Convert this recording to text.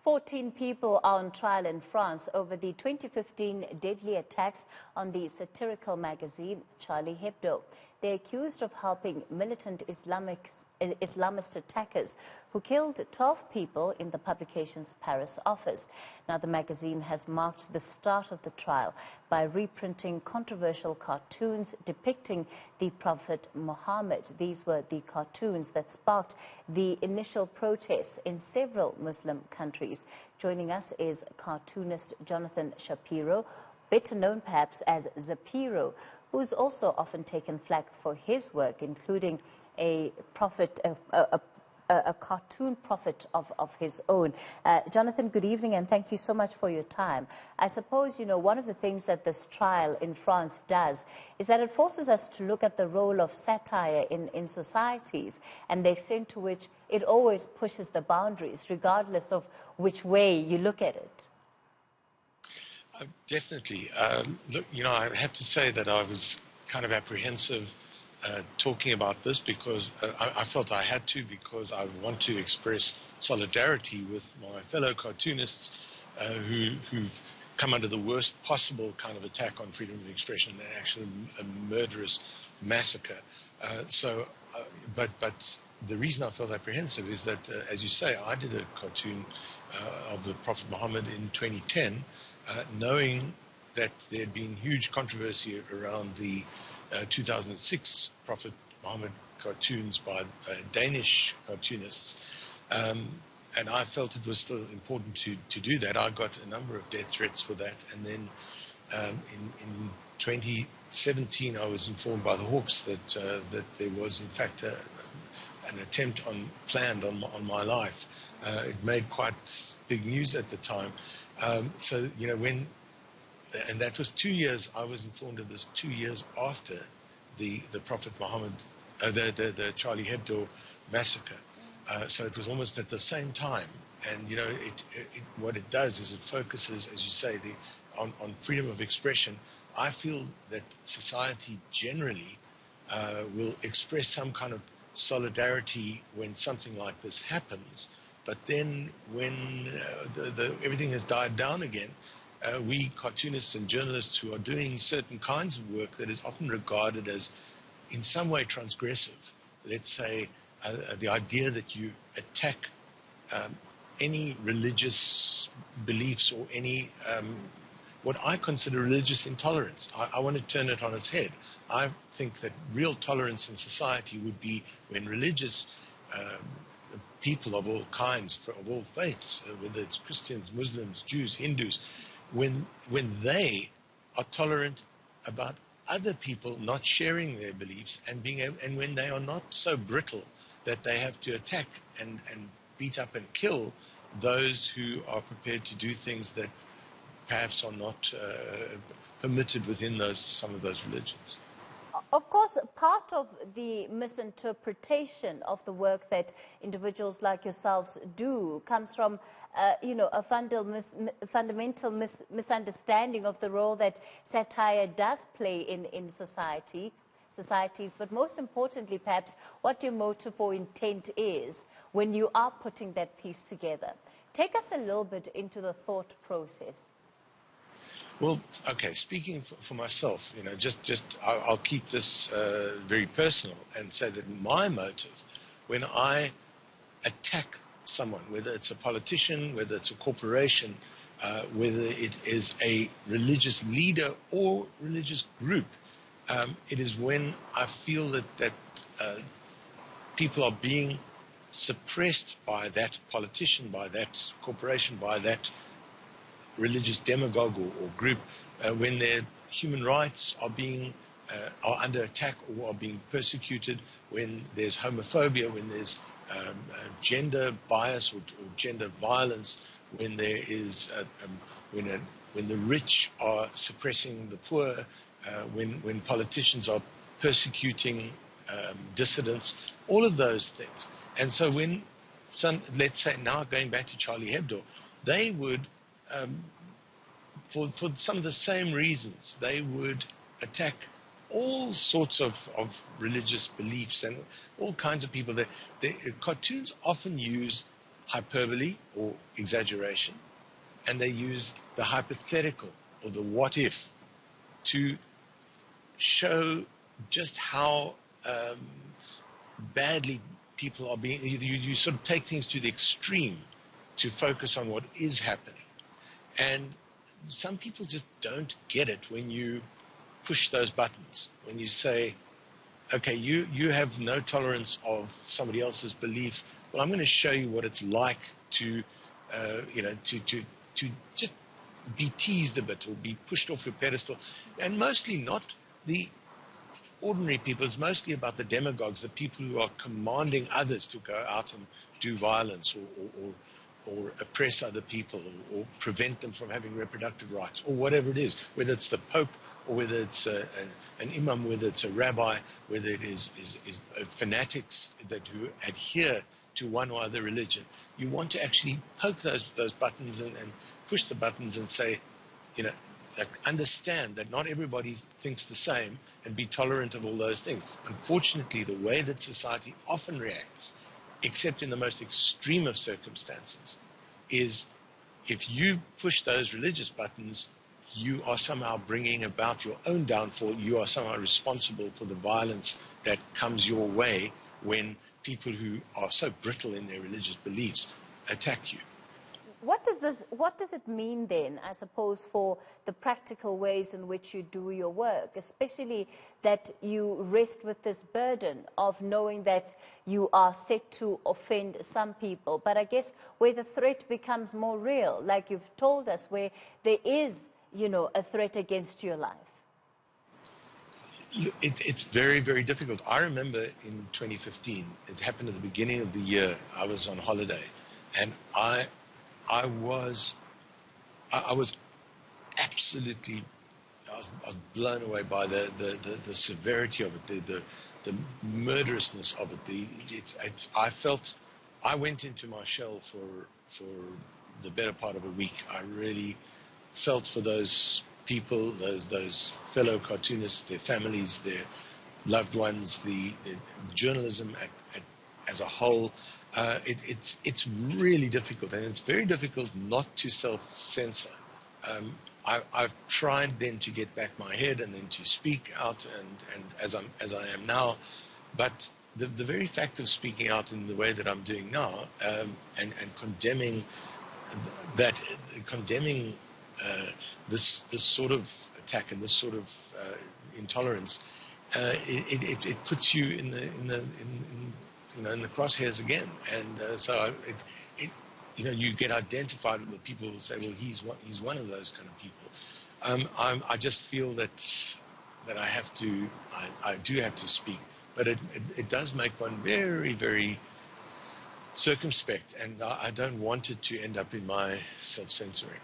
14 people are on trial in France over the 2015 deadly attacks on the satirical magazine Charlie Hebdo. They're accused of helping militant Islamist attackers who killed 12 people in the publication's Paris office. Now, the magazine has marked the start of the trial by reprinting controversial cartoons depicting the Prophet Muhammad. These were the cartoons that sparked the initial protests in several Muslim countries. Joining us is cartoonist Jonathan Shapiro, better known perhaps as Zapiro, who's also often taken flack for his work, including a cartoon prophet of his own. Jonathan, good evening, and thank you so much for your time. I suppose, you know, one of the things that this trial in France does is that it forces us to look at the role of satire in societies and the extent to which it always pushes the boundaries, regardless of which way you look at it. Definitely. Look, you know, I have to say that I was kind of apprehensive talking about this because I felt I had to, because I want to express solidarity with my fellow cartoonists who've come under the worst possible kind of attack on freedom of expression, and actually a murderous massacre. But the reason I felt apprehensive is that, as you say, I did a cartoon of the Prophet Muhammad in 2010, knowing that there had been huge controversy around the 2006 Prophet Muhammad cartoons by Danish cartoonists, and I felt it was still important to do that. I got a number of death threats for that, and then in 2017 I was informed by the Hawks that there was in fact an attempt planned on my life. It made quite big news at the time. So, you know, and that was 2 years, I was informed of this 2 years after the Prophet Muhammad, the Charlie Hebdo massacre. So it was almost at the same time. And, you know, what it does is it focuses, as you say, on freedom of expression. I feel that society generally will express some kind of solidarity when something like this happens. But then when everything has died down again, we cartoonists and journalists who are doing certain kinds of work that is often regarded as in some way transgressive, let's say the idea that you attack any religious beliefs or any what I consider religious intolerance. I want to turn it on its head. I think that real tolerance in society would be when religious people of all kinds, of all faiths, whether it's Christians, Muslims, Jews, Hindus, when they are tolerant about other people not sharing their beliefs and when they are not so brittle that they have to attack and beat up and kill those who are prepared to do things that perhaps are not permitted within some of those religions. Of course, part of the misinterpretation of the work that individuals like yourselves do comes from, you know, a fundamental misunderstanding of the role that satire does play in societies. But most importantly, perhaps, what your motive or intent is when you are putting that piece together. Take us a little bit into the thought process. Well, okay, speaking for myself, you know, I'll keep this very personal and say that my motive when I attack someone, whether it's a politician, whether it's a corporation, whether it is a religious leader or religious group, it is when I feel that people are being suppressed by that politician, by that corporation, by that religious demagogue or group, when their human rights are under attack or are being persecuted, when there's homophobia, when there's gender bias or gender violence, when there is when the rich are suppressing the poor, when politicians are persecuting dissidents, all of those things. And so when let's say now going back to Charlie Hebdo, they would for some of the same reasons, they would attack all sorts of religious beliefs and all kinds of people. The cartoons often use hyperbole or exaggeration, and they use the hypothetical or the what if to show just how badly people are being. You sort of take things to the extreme to focus on what is happening. And some people just don't get it when you push those buttons, when you say, okay, you have no tolerance of somebody else's belief. Well, I'm going to show you what it's like to just be teased a bit or be pushed off your pedestal. And mostly not the ordinary people. It's mostly about the demagogues, the people who are commanding others to go out and do violence or oppress other people or prevent them from having reproductive rights or whatever it is, whether it's the Pope or whether it's an imam, whether it's a rabbi, whether it is fanatics who adhere to one or other religion. You want to actually poke those buttons and push the buttons and say, understand that not everybody thinks the same and be tolerant of all those things. Unfortunately, the way that society often reacts, except in the most extreme of circumstances, is if you push those religious buttons, you are somehow bringing about your own downfall. You are somehow responsible for the violence that comes your way when people who are so brittle in their religious beliefs attack you. What does it mean then, I suppose, for the practical ways in which you do your work, especially that you rest with this burden of knowing that you are set to offend some people, but I guess where the threat becomes more real, like you've told us, where there is, a threat against your life? It's very, very difficult. I remember in 2015, it happened at the beginning of the year. I was on holiday, and I was absolutely, I was blown away by the severity of it, the murderousness of it. I went into my shell for the better part of a week. I really felt for those people, those fellow cartoonists, their families, their loved ones, the journalism as a whole. It's really difficult, and it's very difficult not to self-censor. I've tried then to get back my head and then to speak out, and as I am now, but the very fact of speaking out in the way that I'm doing now, and condemning this sort of attack and this sort of intolerance, it puts you in the crosshairs again, and so you get identified with people who say, well, he's one of those kind of people. I just feel that I do have to speak, but it does make one very, very circumspect, and I don't want it to end up in my self-censoring.